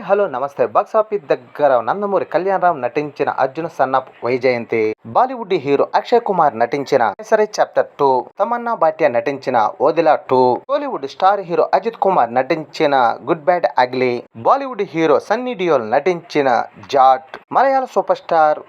Hello నమస్తే. Box office దగ్గర నందమూరి కళ్యాణరామ్ నటించిన అర్జున సన్నాఫ్ వైజయంతి, బాలీవుడ్ హీరో అక్షయ్ కుమార్ నటించిన కేసరి చాప్టర్ 2, తమన్నా భాటియా నటించిన ఓదిలా 2, టాలీవుడ్ స్టార్ హీరో అజిత్ కుమార్ నటించిన good bad ugly, Bollywood hero Sunny Deol నటించిన జాట్, మలయాళ సూపర్ స్టార్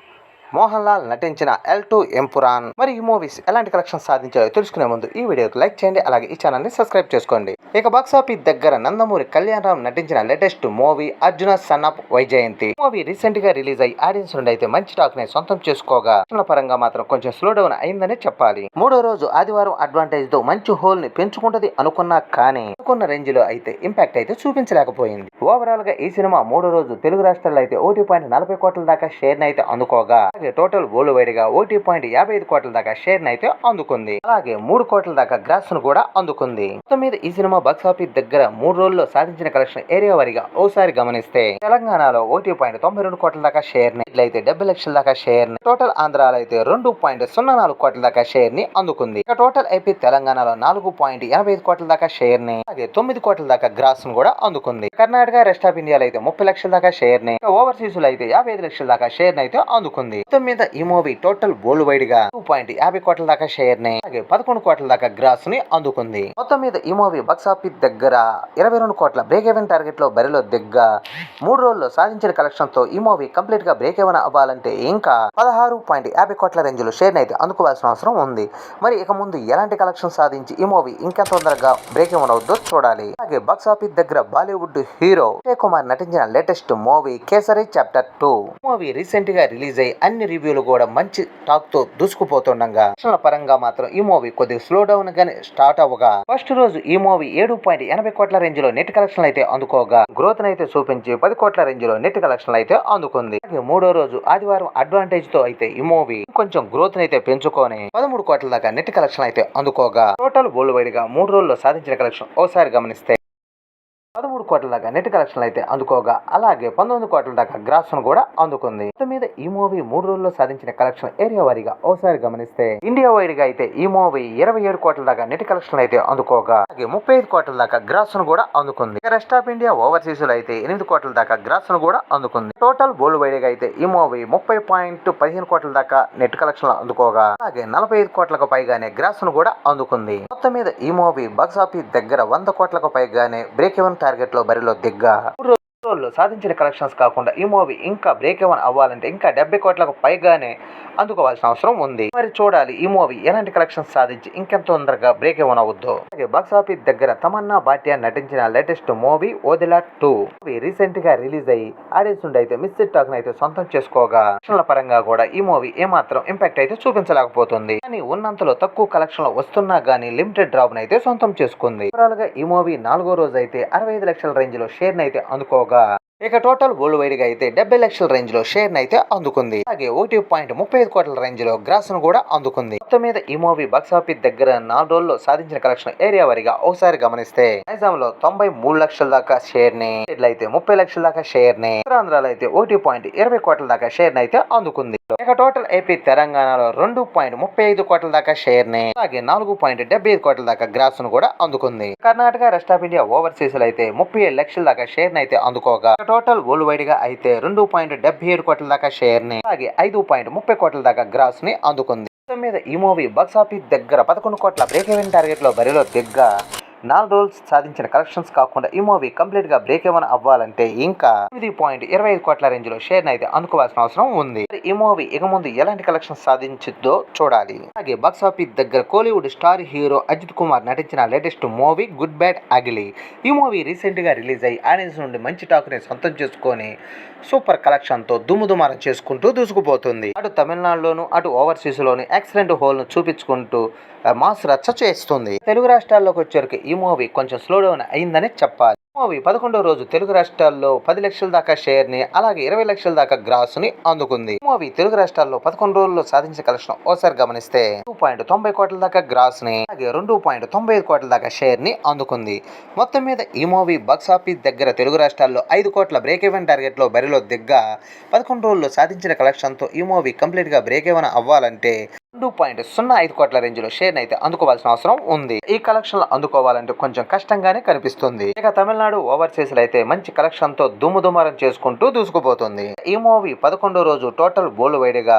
మోహన్ లాల్ నటించిన L2 ఎంపురాన్. మరి ఈ మూవీస్ ఎలాంటి కలెక్షన్ సాధించాయో తెలుసుకునే ముందు ఈ వీడియోకి లైక్ చేయండి, అలాగే ఈ ఛానల్ ని సబ్స్క్రైబ్ చేసుకోండి. ఇక బాక్స్ ఆఫీస్ దగ్గర నందమూరి కళ్యాణరామ్ నటించిన latest movie Arjuna son of Vyjayanthi. Movie recent గా రిలీజ్ అయ్యి ఆడియన్స్ నుండి అయితే మంచి టాక్ ని సొంతం చేసుకోగా పరంగా మాత్రం కొంచెం స్లో డౌన్ అయిందని చెప్పాలి. మూడో రోజు ఆదివారం అడ్వాంటేజ్ తో మంచి హోల్ ని పెంచుకుంటది అనుకున్నా కానీ అనుకున్న రేంజ్ లో అయితే ఇంపాక్ట్ అయితే చూపించలేకపోయింది. ఓవరాల్ గా ఈ సినిమా మూడో రోజు తెలుగు రాష్ట్రాల్లో అయితే 1.40 కోట్ల దాకా షేర్ ని అయితే అందుకోగా టోటల్ వరల్డ్ వైడ్ గా 1.55 కోట్ల దాకా షేర్ అయితే అందుకుంది. అలాగే 3 కోట్ల దాకా గ్రాస్ ను కూడా అందుకుంది. మొత్తం మీద ఈ సినిమా బాక్స్ ఆఫీస్ దగ్గర 3 రోజుల్లో సాధించిన కలెక్షన్ ఏరియా వారిగా ఓసారి గమనిస్తే తెలంగాణలో 1.92 కోట్ల దాకా షేర్ ని, ఇట్లయితే 70 లక్షల దాకా షేర్ ని, టోటల్ ఆంధ్రాలో అయితే 2.04 కోట్ల దాకా షేర్ ని అందుకుంది. ఇక టోటల్ ఏపీ తెలంగాణలో 4.85 కోట్ల దాకా షేర్ ని, అలాగే 9 కోట్ల దాకా గ్రాస్ ను కూడా అందుకుంది. కర్ణాటక రెస్ట్ ఆఫ్ ఇండియాలో అయితే 30 లక్షల దాకా షేర్ ని, ఓవర్సీస్ లో అయితే 55 లక్షల దాకా షేర్ ని అయితే అందుకుంది. మొత్తం మీద ఈ మూవీ టోటల్ వరల్డ్ వైడ్ గా 2.50 కోట్ల దాకా షేర్ ని, అలాగే 11 కోట్ల దాకా గ్రాస్ ని అందుకుంది. మొత్తం మీద ఈ మూవీ బాక్స్ ఆఫీస్ దగ్గర 22 కోట్ల బ్రేక్ ఈవెన్ టార్గెట్ లో బరిలో దిగ్గా 3 రోజుల్లో సాధించిన కలెక్షన్ తో ఈ మూవీ కంప్లీట్ గా బ్రేక్ ఈవెన్ అవ్వాలంటే ఇంకా 16.50 కోట్ల రేంజ్ లో షేర్ అయితే అందుకోవాల్సిన అవసరం ఉంది. మరి ఇక ముందు ఎలాంటి కలెక్షన్ సాధించి ఈ మూవీ ఇంకా తొందరగా బ్రేక్ ఈవెన్ అవుద్దో చూడాలి. అలాగే బాక్స్ ఆఫీస్ దగ్గర బాలీవుడ్ హీరో అక్షయ్ కుమార్ నటించిన latest movie kesari chapter 2 movie recent గా రిలీజ్ అయ్యి అన్ని రివ్యూలు కూడా మంచి టాక్ తో దూసుకుపోతుండగా పరంగా మాత్రం ఈ మూవీ కొద్దిగా స్లో డౌన్ గానే స్టార్ట్ అవ్వగా ఫస్ట్ రోజు ఈ మూవీ 7.80 కోట్ల రేంజ్ లో నెట్ కలెక్షన్ అయితే అందుకోగా గ్రోత్ అయితే చూపించి 10 కోట్ల రేంజ్ లో నెట్ కలెక్షన్ అయితే అందుకుంది. మూడో రోజు ఆదివారం అడ్వాంటేజ్ తో అయితే ఈ మూవీ కొంచెం గ్రోత్ అయితే పెంచుకొని 13 కోట్ల దాకా నెట్ కలెక్షన్ అయితే అందుకోగా టోటల్ వరల్డ్ వైడ్ గా 3 రోజుల్లో సాధించిన కలెక్షన్ ఓసారి గమనిస్తే 13 కోట్ల దాకా నెట్ కలెక్షన్ అయితే అందుకోగా అలాగే 19 కోట్ల దాకా గ్రాస్ ను కూడా అందుకుంది. మొత్తం మీద ఈ మూవీ 3 రోజుల్లో సాధించిన కలెక్షన్ ఏరియా వారిగా ఓసారి గమనిస్తే ఇండియా వైడ్ గా అయితే ఈ మూవీ 27 కోట్ల దాకా నెట్ కలెక్షన్ అయితే అందుకోగా అలాగే 35 కోట్ల దాకా గ్రాస్ ను కూడా అందుకుంది. రెస్ట్ ఆఫ్ ఇండియా ఓవర్సీస్ లో అయితే 8 కోట్ల దాకా గ్రాస్ ను కూడా అందుకుంది. టోటల్ వరల్డ్ వైడ్ గా అయితే ఈ మూవీ 30.15 కోట్ల దాకా నెట్ కలెక్షన్ అందుకోగా అలాగే 45 కోట్లకు పైగానే గ్రాస్ ను కూడా అందుకుంది. మొత్తం మీద ఈ మూవీ బాక్స్ ఆఫీస్ దగ్గర 100 కోట్లకు పైగానే బ్రేక్ ఈవెన్ టార్గెట్ లో బరిలో దిగ్గా సాధించిన కలెక్షన్స్ కాకుండా ఈ మూవీ ఇంకా బ్రేక్ ఈవెన్ అవ్వాలంటే ఇంకా 70 కోట్లకు పైగానే అందుకోవాల్సిన అవసరం ఉంది. మరి చూడాలి ఈ మూవీ ఎలాంటి కలెక్షన్స్ సాధించి ఇంకెంత తొందరగా బ్రేక్ ఈవెన్ అవుద్దో. అలాగే బాక్స్ ఆఫీస్ దగ్గర తమన్నా భాటియా నటించిన latest movie Odela 2 movie recent గా రిలీజ్ అయ్యి ఆడియన్స్ నుండి అయితే మిస్డ్ టాక్ అయితే సొంతం చేసుకోగా కలెక్షన్ల పరంగా కూడా ఈ మూవీ ఏమాత్రం ఇంపాక్ట్ అయితే చూపించలేకపోతుంది. కానీ ఉన్నంతలో తక్కువ కలెక్షన్ వస్తున్నా గానీ లిమిటెడ్ డ్రాప్ అయితే సొంతం చేసుకుంది. ఓవరాల్ గా ఈ మూవీ 4వ రోజు అయితే 65 లక్షల రేంజ్ లో షేర్ అయితే అందుకోగా ఇక టోటల్ వరల్డ్ వైడ్ గా అయితే 70 లక్షల రేంజ్ లో షేర్ అయితే అందుకుంది. అలాగే 1.35 కోట్ల రేంజ్ లో గ్రాస్ ను కూడా అందుకుంది. మొత్తం మీద ఈ మూవీ బాక్స్ ఆఫీస్ దగ్గర 4 రోజుల్లో సాధించిన కలెక్షన్ ఏరియా వారిగా ఒకసారి గమనిస్తే నైజాం లో 93 లక్షల దాకా షేర్ ని, అయితే 30 లక్షల దాకా షేర్ ని, ఉత్తరాంధ్రలో అయితే 1.20 కోట్ల దాకా షేర్ అయితే అందుకుంది. ఇక టోటల్ ఏపీ తెలంగాణలో 2.35 కోట్ల దాకా షేర్ ని, అలాగే 4.75 కోట్ల దాకా గ్రాస్ ను కూడా అందుకుంది. Karnataka rest of India overseas లో అయితే 37 లక్షల దాకా షేర్ అయితే అందుకోగా టోటల్ వరల్డ్ వైడ్ గా అయితే 2.77 కోట్ల దాకా షేర్ ని, అలాగే 5.30 కోట్ల దాకా గ్రాస్ ని అందుకుంది. మొత్తం మీద ఈ మూవీ బాక్స్ ఆఫీస్ దగ్గర 11 కోట్ల బ్రేక్ ఈవెన్ టార్గెట్ లో బరిలో దిగ్గా 4 రోజులు సాధించిన కలెక్షన్స్ కాకుండా ఈ మూవీ కంప్లీట్ గా బ్రేక్ ఈవెన్ అవ్వాలంటే ఇంకా 8.25 కోట్ల రేంజ్ లో షేర్ అయితే అందుకోవాల్సిన అవసరం ఉంది. ఈ మూవీ ఇక ముందు ఎలాంటి కలెక్షన్ సాధించుద్దో చూడాలి. అలాగే బాక్స్ ఆఫీస్ దగ్గర కోలీవుడ్ స్టార్ హీరో అజిత్ కుమార్ నటించిన latest movie good bad ugly. ఈ మూవీ రీసెంట్ గా రిలీజ్ అయ్యి ఆడియన్స్ నుండి మంచి టాక్ ని సొంతం చేసుకొని సూపర్ కలెక్షన్ తో దుమ్ముదుమారం చేసుకుంటూ దూసుకుపోతుంది. అటు తమిళనాడులోను అటు ఓవర్సీస్ లోను ఎక్సలెంట్ హోల్ ను చూపించుకుంటూ మాస్ రచ్చ చేస్తుంది. తెలుగు రాష్ట్రాల్లోకి వచ్చేసరికి ఈ మూవీ కొంచెం స్లో డౌన్ అయిందని చెప్పాలి. మూవీ 11వ రోజు తెలుగు రాష్ట్రాల్లో 10 లక్షల దాకా షేర్ ని, అలాగే 20 లక్షల దాకా గ్రాస్ ని అందుకుంది. మూవీ తెలుగు రాష్ట్రాల్లో 11 రోజుల్లో సాధించిన కలెక్షన్ ఓసారి గమనిస్తే 2.90 కోట్ల దాకా గ్రాస్ ని, అలాగే 2.95 కోట్ల దాకా షేర్ ని అందుకుంది. మొత్తం మీద ఈ మూవీ బాక్స్ ఆఫీస్ దగ్గర తెలుగు రాష్ట్రాల్లో 5 కోట్ల బ్రేక్ ఈవెన్ టార్గెట్ లో బరిలో దిగ్గా 11 రోజుల్లో సాధించిన కలెక్షన్ తో ఈ మూవీ కంప్లీట్ గా బ్రేక్ ఈవెన్ అవ్వాలంటే 2.05 కోట్ల రేంజ్ లో షేర్ అయితే అందుకోవాల్సిన అవసరం ఉంది. ఈ కలెక్షన్ అందుకోవాలంటే కొంచెం కష్టంగానే కనిపిస్తుంది. ఇక తమిళనాడు ఓవర్సీస్ అయితే మంచి కలెక్షన్ తో దుమ్ముదుమారం చేసుకుంటూ దూసుకుపోతుంది. ఈ మూవీ 11వ రోజు టోటల్ వరల్డ్ వైడ్ గా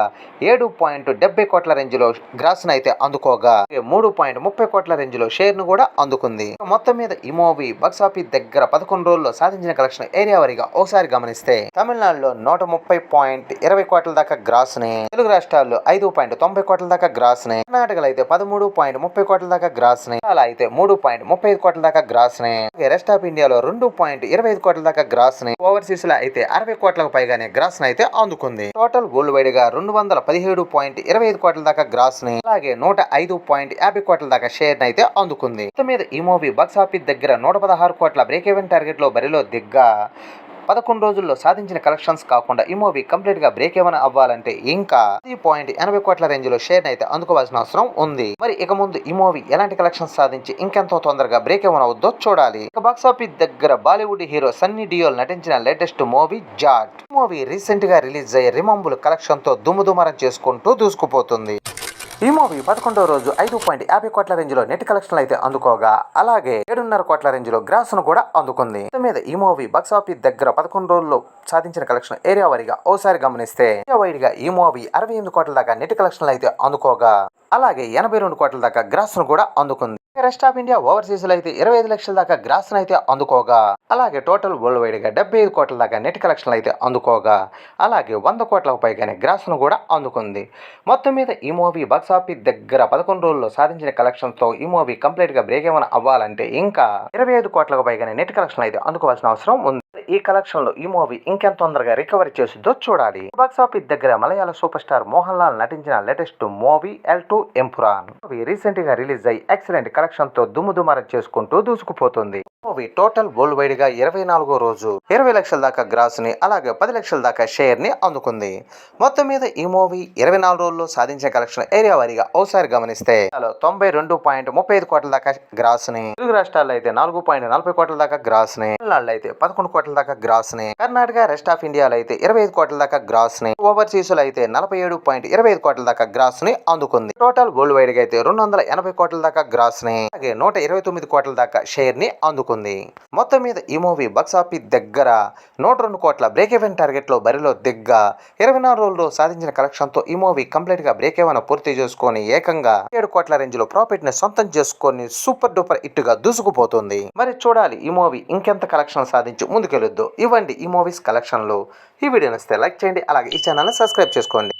7.70 కోట్ల రేంజ్ లో గ్రాస్ అయితే అందుకోగా 3.30 కోట్ల రేంజ్ లో షేర్ ను కూడా అందుకుంది. మొత్తం మీద ఈ మూవీ బాక్సాఫీస్ దగ్గర 11 రోజుల్లో సాధించిన కలెక్షన్ ఏరియా వారీగా ఒకసారి గమనిస్తే తమిళనాడులో 130.20 కోట్ల దాకా గ్రాస్ ని, తెలుగు రాష్ట్రాల్లో 5.90 కోట్ల దాకా గ్రాస్ ని, కర్ణాటకలో అయితే 13.30 కోట్ల దాకా గ్రాస్ ని, అలా అయితే 3.35 కోట్ల దాకా గ్రాస్ ని, రెస్ట్ ఆఫ్ ఇండియాలో 2.25 కోట్ల దాకా గ్రాస్ ని, ఓవర్సీస్ లో అయితే 60 కోట్లకు పైగానే గ్రాస్ ని అయితే అందుకుంది. టోటల్ వరల్డ్ వైడ్ గా 217.25 కోట్ల దాకా గ్రాస్ ని, అలాగే 105.50 కోట్ల దాకా షేర్ ని అయితే అందుకుంది. మొత్తం మీద ఈ మూవీ బాక్సాఫీస్ దగ్గర 116 కోట్ల బ్రేక్ ఈవెన్ టార్గెట్ లో బరిలో దిగ్గా 11 రోజుల్లో సాధించిన కలెక్షన్స్ కాకుండా ఈ మూవీ కంప్లీట్ గా బ్రేక్ ఏమైనా అవ్వాలంటే ఇంకా 10.80 కోట్ల రేంజ్ లో షేర్ అయితే అందుకోవాల్సిన అవసరం ఉంది. మరి ఇక ముందు ఈ మూవీ ఎలాంటి కలెక్షన్స్ సాధించి ఇంకెంతో తొందరగా బ్రేక్ ఏమైనా అవుద్దో చూడాలి. ఇక బాక్సాఫీస్ దగ్గర బాలీవుడ్ హీరో సన్నీ డియోల్ నటించిన latest movie Jaat. Movie recent గా రిలీజ్ అయ్యే రిమంబుల్ కలెక్షన్ తో దుమ్ముదుమారం చేసుకుంటూ దూసుకుపోతుంది. ఈ మూవీ 11వ రోజు 5.50 కోట్ల రేంజ్ లో నెట్ కలెక్షన్ అయితే అందుకోగా, అలాగే 7.5 కోట్ల రేంజ్ లో గ్రాస్ ను కూడా అందుకుంది. మొత్తం మీద ఈ మూవీ బాక్సాఫీస్ దగ్గర 11 రోజుల్లో సాధించిన కలెక్షన్ ఏరియా వారీగా ఒకసారి గమనిస్తే వైడ్ గా ఈ మూవీ 68 కోట్ల దాకా నెట్ కలెక్షన్ అయితే అందుకోగా, అలాగే 82 కోట్ల దాకా గ్రాస్ ను కూడా అందుకుంది. రెస్ట్ ఆఫ్ ఇండియా ఓవర్సీస్ లో అయితే 25 లక్షల దాకా గ్రాస్ అయితే అందుకోగా, అలాగే టోటల్ వరల్డ్ వైడ్ గా 75 కోట్ల దాకా నెట్ కలెక్షన్ అయితే అందుకోగా, అలాగే 100 కోట్లకు పైగానే గ్రాస్ ను కూడా అందుకుంది. మొత్తం మీద ఈ మూవీ బాక్సాఫీస్ దగ్గర 11 రోజుల్లో సాధించిన కలెక్షన్ తో ఈ మూవీ కంప్లీట్ గా బ్రేక్ ఏమైనా అవ్వాలంటే ఇంకా 25 కోట్లకు పైగానే నెట్ కలెక్షన్ అయితే అందుకోవాల్సిన అవసరం ఉంది. ఈ కలెక్షన్ లో ఈ మూవీ ఇంకెంత తొందరగా రికవరీ చేస్తుందో చూడాలి. బాక్సాఫీస్ దగ్గర మలయాళ సూపర్ స్టార్ మోహన్ లాల్ నటించిన latest movie L2 Empuraan recent గా రిలీజ్ అయ్యి ఎక్సలెంట్ కలెక్షన్ తో దుమ్ముదుమారం చేసుకుంటూ దూసుకుపోతుంది. మూవీ టోటల్ వరల్డ్ వైడ్ గా 24వ రోజు 20 లక్షల దాకా గ్రాస్ ని, అలాగే 10 లక్షల దాకా షేర్ ని అందుకుంది. మొత్తం మీద ఈ మూవీ 24 రోజుల్లో సాధించిన కలెక్షన్ ఏరియా వారీగా ఒకసారి గమనిస్తే 92.35 కోట్ల దాకా గ్రాస్ ని, తెలుగు రాష్ట్రాల్లో అయితే 4.40 కోట్ల దాకా గ్రాస్ ని, తమిళనాడులో అయితే 11 కోట్ల దాకా గ్రాస్ ని, కర్ణాటక రెస్ట్ ఆఫ్ ఇండియాలో అయితే 25 కోట్ల దాకా గ్రాస్ ని, ఓవర్సీస్ లో అయితే 47.25 కోట్ల దాకా గ్రాస్ ని అందుకుంది. టోటల్ వరల్డ్ వైడ్ గా అయితే 280 కోట్ల దాకా గ్రాస్ ని, అలాగే 129 కోట్ల దాకా షేర్ ని అందుకుంది. మొత్తం మీద ఈ మూవీ బాక్సాఫీస్ దగ్గర 102 కోట్ల బ్రేక్ ఈవెన్ టార్గెట్ లో బరిలో దిగ్గా 24 రోజుల్లో సాధించిన కలెక్షన్ తో ఈ మూవీ కంప్లీట్ గా బ్రేక్ ఈవెన్ పూర్తి చేసుకొని ఏకంగా 7 కోట్ల రేంజ్ లో ప్రాఫిట్ ని సొంతం చేసుకొని సూపర్ డూపర్ హిట్ గా దూసుకుపోతుంది. మరి చూడాలి ఈ మూవీ ఇంకెంత కలెక్షన్ సాధించి ముందుకెళ్ళొద్దు. ఇవ్వండి ఈ మూవీస్ కలెక్షన్లు. ఈ వీడియో నచ్చితే లైక్ చేయండి, అలాగే ఈ ఛానల్ ని సబ్స్క్రైబ్ చేసుకోండి.